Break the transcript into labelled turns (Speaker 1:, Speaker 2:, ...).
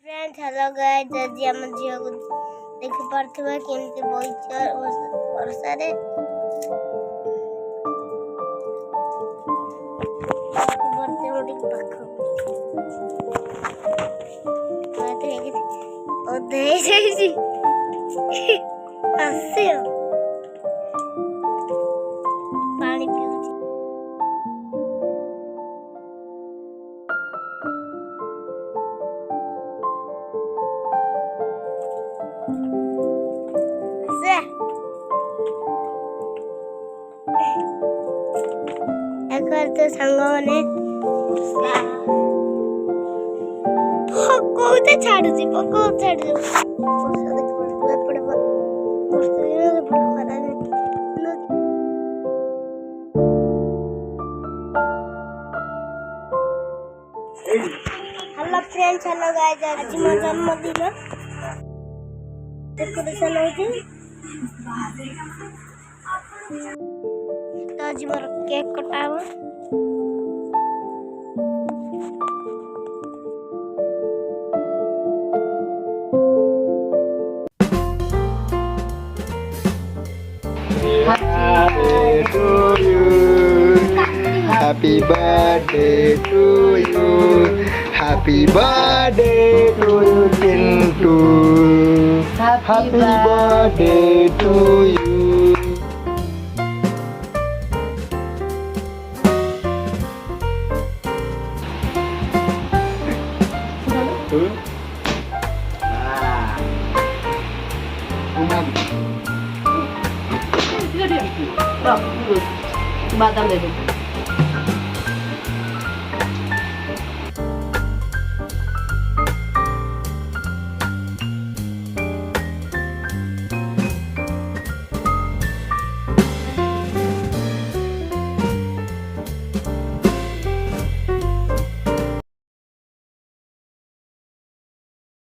Speaker 1: Friends hello guys आज हम झियो को देखि परथबा केमती बइचर वर्षारे बर्ते मोटी पाख आते है कि ओ दे जाई हसियो पानी पिउची तो संगने पकोते छाडू जी वर्षा देखो पड़े वर्षा दिन खरा हेलो फ्रेंड्स हेलो गाइस आज मो जन्मदिन डेकोरेशन होती तो आज मोर केक कटावा
Speaker 2: Happy birthday to you. Happy birthday to you, Tintu. Happy birthday to you.
Speaker 3: बादाम दे दो